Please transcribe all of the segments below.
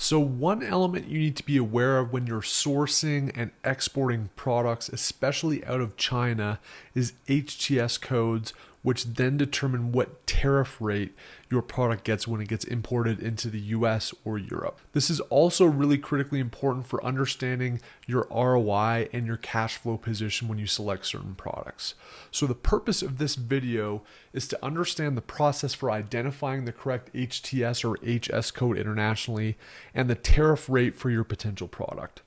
So one element you need to be aware of when you're sourcing and exporting products, especially out of China, is HTS codes, which then determine what tariff rate your product gets when it gets imported into the US or Europe. This is also really critically important for understanding your ROI and your cash flow position when you select certain products. So the purpose of this video is to understand the process for identifying the correct HTS or HS code internationally and the tariff rate for your potential product.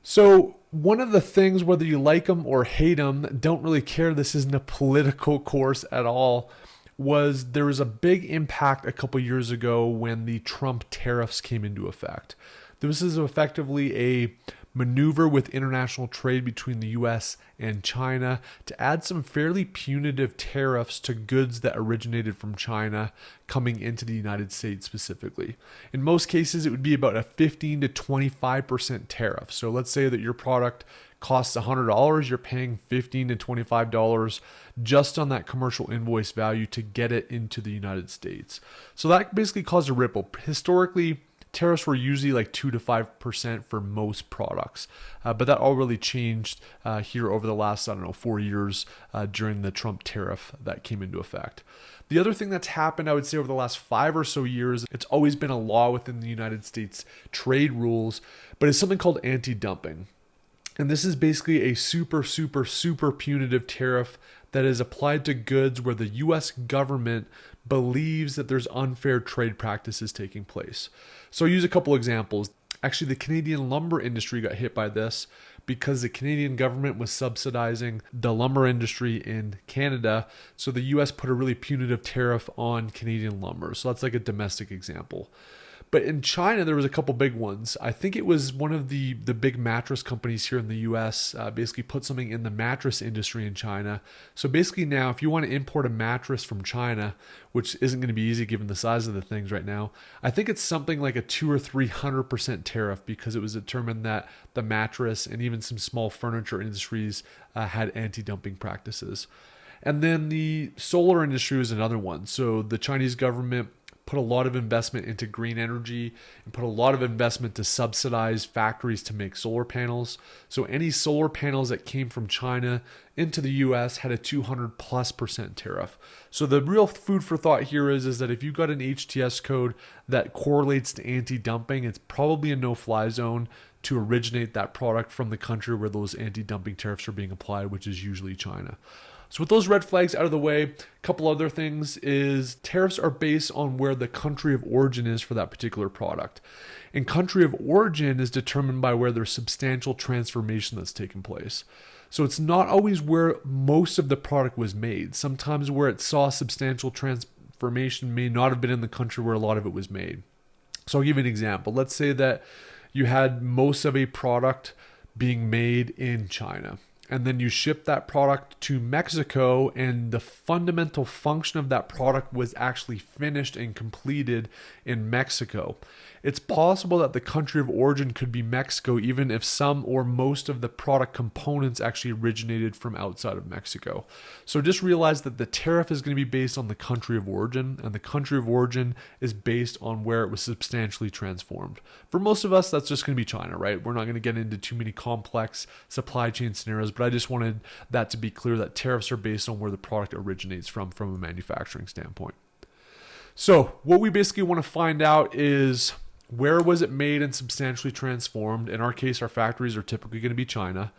So one of the things, whether you like them or hate them, don't really care, this isn't a political course at all, was there was a big impact a couple years ago when the Trump tariffs came into effect. This is effectively a maneuver with international trade between the US and China to add some fairly punitive tariffs to goods that originated from China coming into the United States specifically. In most cases, it would be about a 15 to 25% tariff. So let's say that your product costs $100, you're paying $15 to $25 just on that commercial invoice value to get it into the United States. So that basically caused a ripple. Historically, tariffs were usually like 2 to 5% for most products, but that all really changed here over the last, 4 years during the Trump tariff that came into effect. The other thing that's happened, I would say, over the last 5 or so years, it's always been a law within the United States trade rules, but it's something called anti-dumping. And this is basically a super punitive tariff that is applied to goods where the US government believes that there's unfair trade practices taking place. So I'll use a couple examples. Actually, the Canadian lumber industry got hit by this because the Canadian government was subsidizing the lumber industry in Canada. So the US put a really punitive tariff on Canadian lumber. So that's like a domestic example. But in China, there was a couple big ones. I think it was one of the big mattress companies here in the US basically put something in the mattress industry in China. So basically now, if you want to import a mattress from China, which isn't going to be easy given the size of the things right now, I think it's something like a 200 or 300% tariff because it was determined that the mattress and even some small furniture industries had anti-dumping practices. And then the solar industry was another one. So the Chinese government put a lot of investment into green energy and put a lot of investment to subsidize factories to make solar panels. So any solar panels that came from China into the US had a 200+% tariff. So the real food for thought here is that if you've got an HTS code that correlates to anti-dumping, it's probably a no-fly zone to originate that product from the country where those anti-dumping tariffs are being applied, which is usually China. So with those red flags out of the way, a couple other things is tariffs are based on where the country of origin is for that particular product. And country of origin is determined by where there's substantial transformation that's taken place. So it's not always where most of the product was made. Sometimes where it saw substantial transformation may not have been in the country where a lot of it was made. So I'll give you an example. Let's say that you had most of a product being made in China, and then you ship that product to Mexico, and the fundamental function of that product was actually finished and completed in Mexico. It's possible that the country of origin could be Mexico, even if some or most of the product components actually originated from outside of Mexico. So just realize that the tariff is going to be based on the country of origin, and the country of origin is based on where it was substantially transformed. For most of us, that's just going to be China, right? We're not going to get into too many complex supply chain scenarios, but I just wanted that to be clear that tariffs are based on where the product originates from a manufacturing standpoint. So what we basically want to find out is where was it made and substantially transformed? In our case, our factories are typically going to be China.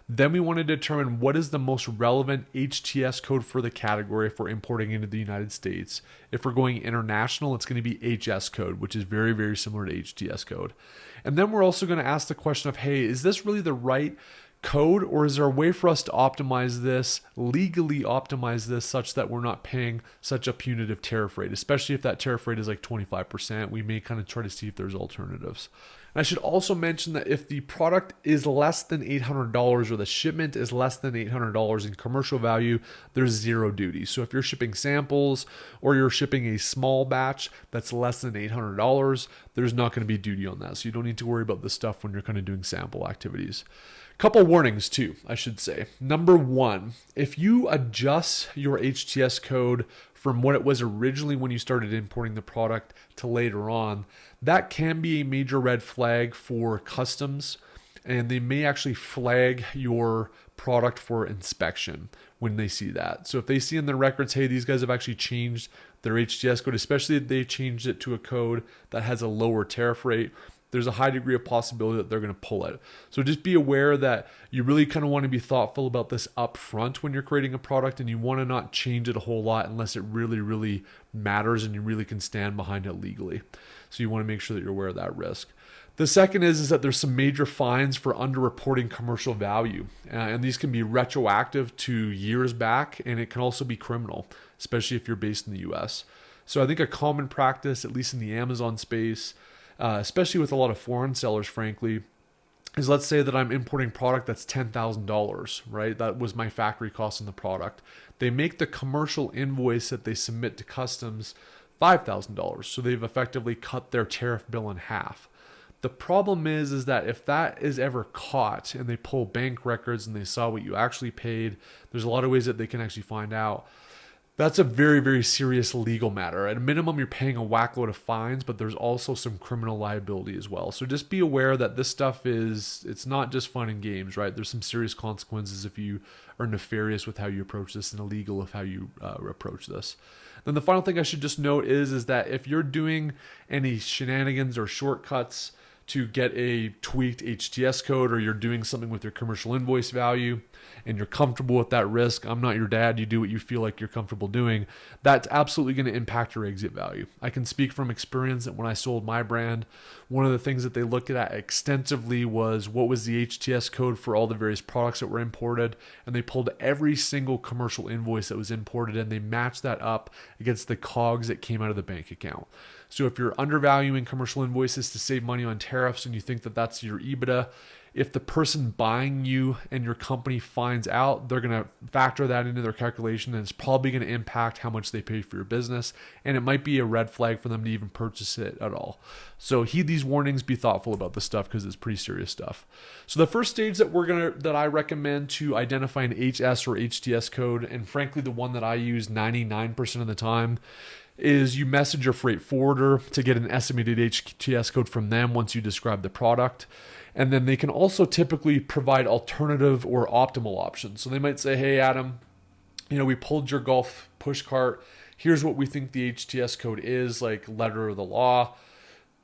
Then we want to determine what is the most relevant HTS code for the category if we're importing into the United States. If we're going international, it's going to be HS code, which is very similar to HTS code. And then we're also going to ask the question of, hey, is this really the right code, or is there a way for us to optimize this, legally optimize this such that we're not paying such a punitive tariff rate, especially if that tariff rate is like 25%, we may kind of try to see if there's alternatives. And I should also mention that if the product is less than $800 or the shipment is less than $800 in commercial value, there's zero duty. So if you're shipping samples or you're shipping a small batch that's less than $800, there's not going to be duty on that. So you don't need to worry about this stuff when you're kind of doing sample activities. Couple warnings too, I should say. Number one, if you adjust your HTS code from what it was originally when you started importing the product to later on, that can be a major red flag for customs, and they may actually flag your product for inspection when they see that. So if they see in their records, hey, these guys have actually changed their HTS code, especially if they changed it to a code that has a lower tariff rate, there's a high degree of possibility that they're going to pull it. So just be aware that you really kind of want to be thoughtful about this up front when you're creating a product, and you want to not change it a whole lot unless it really, really matters and you really can stand behind it legally. So you want to make sure that you're aware of that risk. The second is that there's some major fines for underreporting commercial value. And these can be retroactive to years back, and it can also be criminal, especially if you're based in the US. So I think a common practice, at least in the Amazon space, especially with a lot of foreign sellers, frankly, is let's say that I'm importing product that's $10,000, right? That was my factory cost in the product. They make the commercial invoice that they submit to customs $5,000. So they've effectively cut their tariff bill in half. The problem is that if that is ever caught and they pull bank records and they saw what you actually paid, there's a lot of ways that they can actually find out. That's a very, very serious legal matter. At a minimum, you're paying a whack load of fines, but there's also some criminal liability as well. So just be aware that this stuff it's not just fun and games, right? There's some serious consequences if you are nefarious with how you approach this and illegal of how you approach this. Then the final thing I should just note is that if you're doing any shenanigans or shortcuts to get a tweaked HTS code, or you're doing something with your commercial invoice value and you're comfortable with that risk, I'm not your dad, you do what you feel like you're comfortable doing, that's absolutely going to impact your exit value. I can speak from experience that when I sold my brand, one of the things that they looked at extensively was what was the HTS code for all the various products that were imported, and they pulled every single commercial invoice that was imported and they matched that up against the COGS that came out of the bank account. So if you're undervaluing commercial invoices to save money on tariffs and you think that that's your EBITDA, if the person buying you and your company finds out, they're going to factor that into their calculation, and it's probably going to impact how much they pay for your business, and it might be a red flag for them to even purchase it at all. So heed these warnings, be thoughtful about this stuff because it's pretty serious stuff. So the first stage that I recommend to identify an HS or HTS code, and frankly the one that I use 99% of the time, is you message your freight forwarder to get an estimated HTS code from them once you describe the product. And then they can also typically provide alternative or optimal options. So they might say, hey, Adam, we pulled your Golf push cart. Here's what we think the HTS code is, like letter of the law.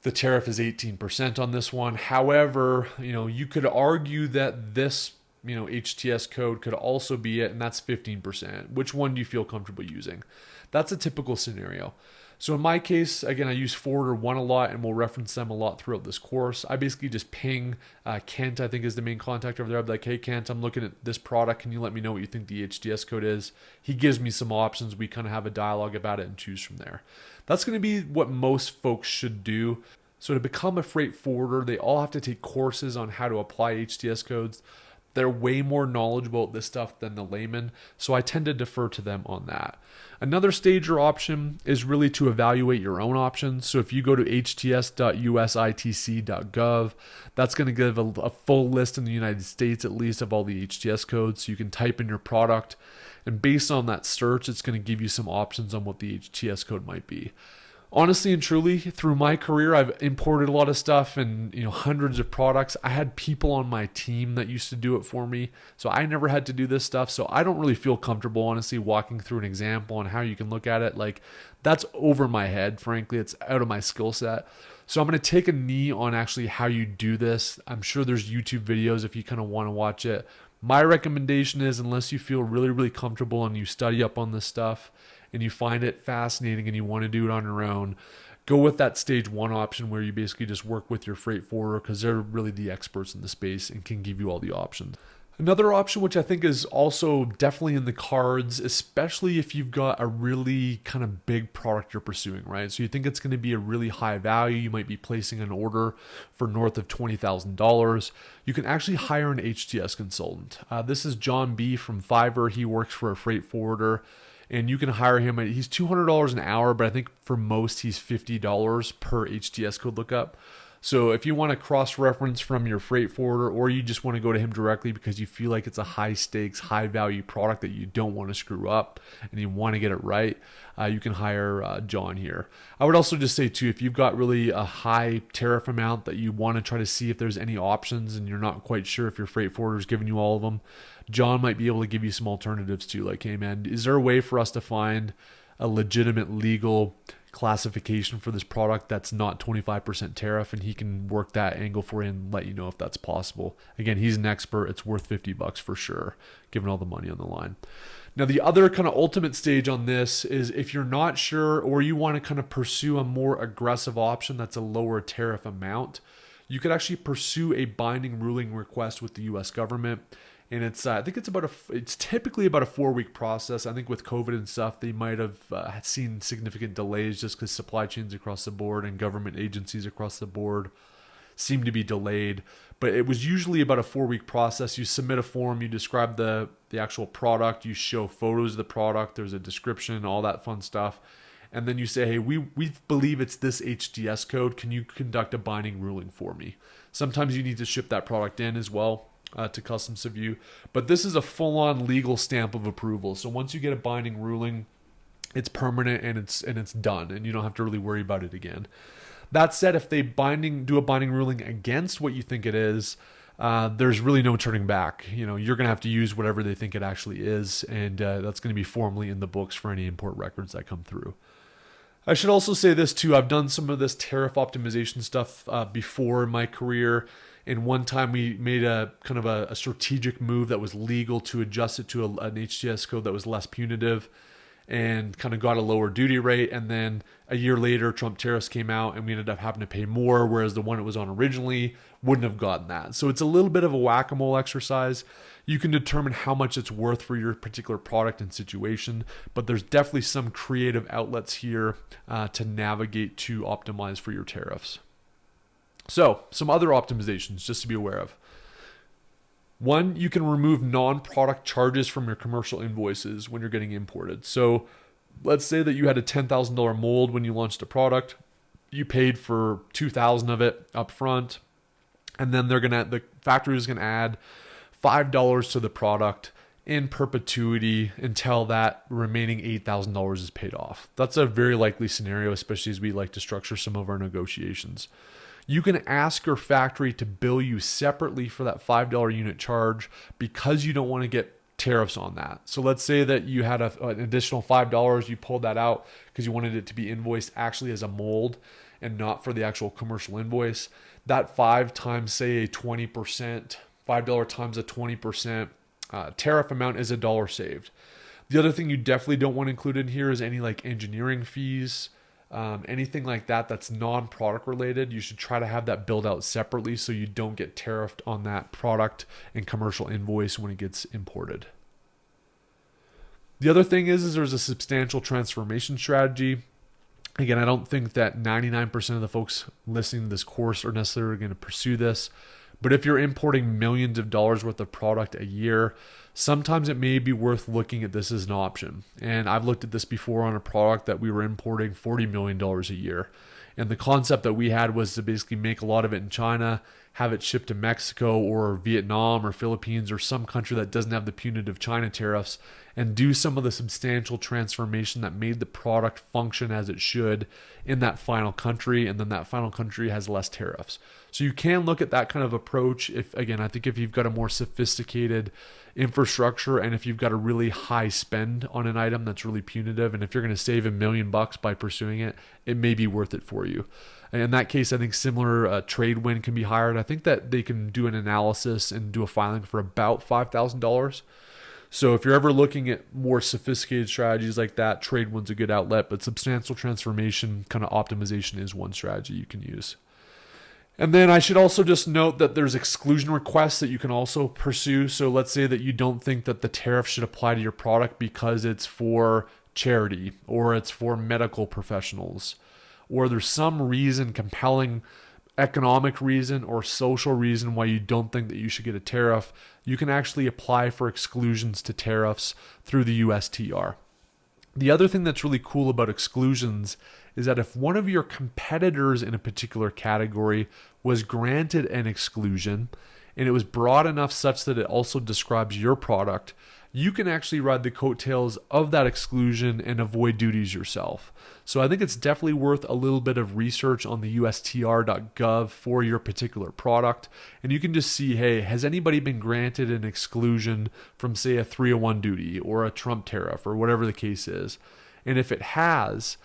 The tariff is 18% on this one. However, you could argue that this HTS code could also be it, and that's 15%. Which one do you feel comfortable using? That's a typical scenario. So in my case, again, I use Forwarder 1 a lot, and we'll reference them a lot throughout this course. I basically just ping Kent, I think is the main contact over there. I'll be like, hey, Kent, I'm looking at this product. Can you let me know what you think the HTS code is? He gives me some options. We kind of have a dialogue about it and choose from there. That's going to be what most folks should do. So to become a freight forwarder, they all have to take courses on how to apply HTS codes. They're way more knowledgeable at this stuff than the layman, so I tend to defer to them on that. Another stage or option is really to evaluate your own options. So if you go to hts.usitc.gov, that's going to give a full list in the United States, at least, of all the HTS codes. So you can type in your product, and based on that search, it's going to give you some options on what the HTS code might be. Honestly and truly, through my career, I've imported a lot of stuff and hundreds of products. I had people on my team that used to do it for me, so I never had to do this stuff. So I don't really feel comfortable, honestly, walking through an example on how you can look at it. Like, that's over my head, frankly. It's out of my skill set. So I'm going to take a knee on actually how you do this. I'm sure there's YouTube videos if you kind of want to watch it. My recommendation is, unless you feel really, really comfortable and you study up on this stuff, and you find it fascinating and you want to do it on your own, go with that stage 1 option where you basically just work with your freight forwarder because they're really the experts in the space and can give you all the options. Another option, which I think is also definitely in the cards, especially if you've got a really kind of big product you're pursuing, right? So you think it's going to be a really high value. You might be placing an order for north of $20,000. You can actually hire an HTS consultant. This is John B. from Fiverr. He works for a freight forwarder, and you can hire him. He's $200 an hour, but I think for most he's $50 per HTS code lookup. So if you want to cross-reference from your freight forwarder, or you just want to go to him directly because you feel like it's a high stakes, high value product that you don't want to screw up and you want to get it right, you can hire John here. I would also just say too, if you've got really a high tariff amount that you want to try to see if there's any options and you're not quite sure if your freight forwarder is giving you all of them, John might be able to give you some alternatives too. Like, hey man, is there a way for us to find a legitimate legal classification for this product that's not 25% tariff? And he can work that angle for you and let you know if that's possible. Again, he's an expert. It's worth $50 for sure, given all the money on the line. Now, the other kind of ultimate stage on this is if you're not sure, or you want to kind of pursue a more aggressive option that's a lower tariff amount, you could actually pursue a binding ruling request with the US government. And it's, I think it's typically about a 4-week process. I think with COVID and stuff, they might have seen significant delays just because supply chains across the board and government agencies across the board seem to be delayed. But it was usually about a 4-week process. You submit a form, you describe the actual product, you show photos of the product, there's a description, all that fun stuff. And then you say, hey, we believe it's this HTS code. Can you conduct a binding ruling for me? Sometimes you need to ship that product in as well. To Customs Review, but this is a full-on legal stamp of approval. So once you get a binding ruling, it's permanent and it's done, and you don't have to really worry about it again. That said, if they do a binding ruling against what you think it is, there's really no turning back. You're going to have to use whatever they think it actually is, and that's going to be formally in the books for any import records that come through. I should also say this too. I've done some of this tariff optimization stuff before in my career. And one time we made a kind of a strategic move that was legal to adjust it to an HTS code that was less punitive and kind of got a lower duty rate. And then a year later, Trump tariffs came out and we ended up having to pay more, whereas the one it was on originally wouldn't have gotten that. So it's a little bit of a whack-a-mole exercise. You can determine how much it's worth for your particular product and situation, but there's definitely some creative outlets here to navigate to optimize for your tariffs. So, some other optimizations just to be aware of. One, you can remove non-product charges from your commercial invoices when you're getting imported. So, let's say that you had a $10,000 mold when you launched a product. You paid for $2,000 of it up front, and then the factory is going to add $5 to the product in perpetuity until that remaining $8,000 is paid off. That's a very likely scenario, especially as we like to structure some of our negotiations. You can ask your factory to bill you separately for that $5 unit charge because you don't want to get tariffs on that. So let's say that you had an additional $5, you pulled that out because you wanted it to be invoiced actually as a mold and not for the actual commercial invoice. That 5 times, say, a 20%, $5 times a 20% tariff amount is $1 saved. The other thing you definitely don't want to include in here is any like engineering fees. Anything like that that's non-product related, you should try to have that billed out separately so you don't get tariffed on that product and commercial invoice when it gets imported. The other thing is there's a substantial transformation strategy. Again, I don't think that 99% of the folks listening to this course are necessarily going to pursue this, but if you're importing millions of dollars worth of product a year, sometimes it may be worth looking at this as an option. And I've looked at this before on a product that we were importing $40 million a year. And the concept that we had was to basically make a lot of it in China, have it shipped to Mexico or Vietnam or Philippines or some country that doesn't have the punitive China tariffs, and do some of the substantial transformation that made the product function as it should in that final country, and then that final country has less tariffs. So you can look at that kind of approach I think if you've got a more sophisticated infrastructure and if you've got a really high spend on an item that's really punitive, and if you're going to save $1 million by pursuing it, it may be worth it for you. And in that case, I think similar trade win can be hired. I think that they can do an analysis and do a filing for about $5,000. So if you're ever looking at more sophisticated strategies like that, trade win's a good outlet, but substantial transformation kind of optimization is one strategy you can use. And then I should also just note that there's exclusion requests that you can also pursue. So let's say that you don't think that the tariff should apply to your product because it's for charity or it's for medical professionals, or there's some reason, compelling economic reason or social reason why you don't think that you should get a tariff. You can actually apply for exclusions to tariffs through the USTR. The other thing that's really cool about exclusions is that if one of your competitors in a particular category was granted an exclusion and it was broad enough such that it also describes your product, you can actually ride the coattails of that exclusion and avoid duties yourself. So I think it's definitely worth a little bit of research on the USTR.gov for your particular product. And you can just see, hey, has anybody been granted an exclusion from, say, a 301 duty or a Trump tariff or whatever the case is? And if it has,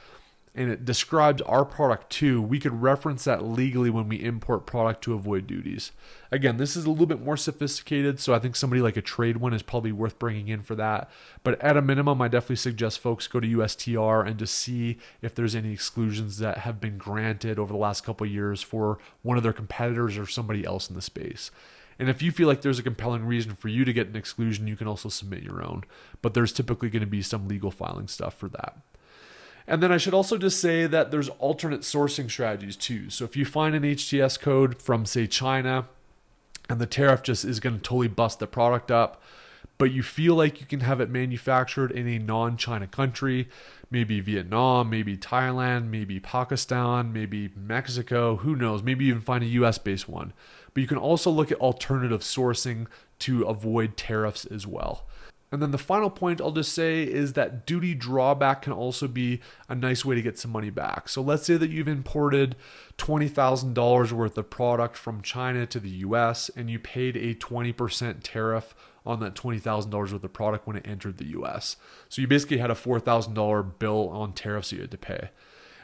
and it describes our product too, we could reference that legally when we import product to avoid duties. Again, this is a little bit more sophisticated, so I think somebody like a trade one is probably worth bringing in for that. But at a minimum, I definitely suggest folks go to USTR and just see if there's any exclusions that have been granted over the last couple of years for one of their competitors or somebody else in the space. And if you feel like there's a compelling reason for you to get an exclusion, you can also submit your own. But there's typically going to be some legal filing stuff for that. And then I should also just say that there's alternate sourcing strategies too. So if you find an HTS code from, say, China, and the tariff just is going to totally bust the product up, but you feel like you can have it manufactured in a non-China country, maybe Vietnam, maybe Thailand, maybe Pakistan, maybe Mexico, who knows, maybe even find a US-based one. But you can also look at alternative sourcing to avoid tariffs as well. And then the final point I'll just say is that duty drawback can also be a nice way to get some money back. So let's say that you've imported $20,000 worth of product from China to the US and you paid a 20% tariff on that $20,000 worth of product when it entered the US. So you basically had a $4,000 bill on tariffs you had to pay.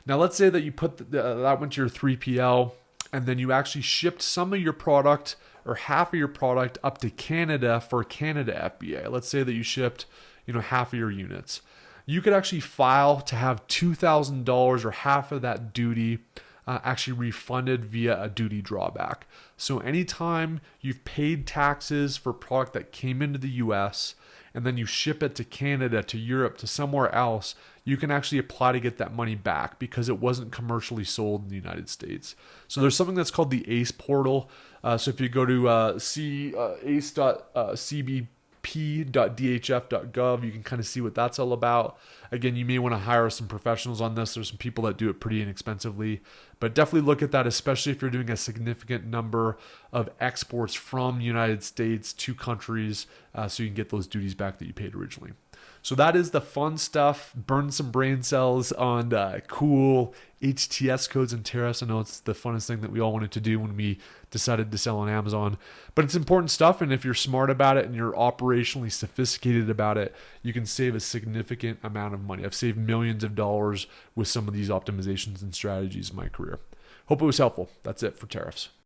Now let's say that you put that went to your 3PL and then you actually shipped some of your product or half of your product up to Canada for Canada FBA. Let's say that you shipped, half of your units. You could actually file to have $2,000 or half of that duty actually refunded via a duty drawback. So anytime you've paid taxes for product that came into the US and then you ship it to Canada, to Europe, to somewhere else, you can actually apply to get that money back because it wasn't commercially sold in the United States. So there's something that's called the ACE portal. So if you go to ace.cbp.dhf.gov, you can kind of see what that's all about. Again, you may want to hire some professionals on this. There's some people that do it pretty inexpensively, but definitely look at that, especially if you're doing a significant number of exports from the United States to countries, so you can get those duties back that you paid originally. So that is the fun stuff. Burn some brain cells on cool HTS codes and tariffs. I know it's the funnest thing that we all wanted to do when we decided to sell on Amazon. But it's important stuff, and if you're smart about it and you're operationally sophisticated about it, you can save a significant amount of money. I've saved millions of dollars with some of these optimizations and strategies in my career. Hope it was helpful. That's it for tariffs.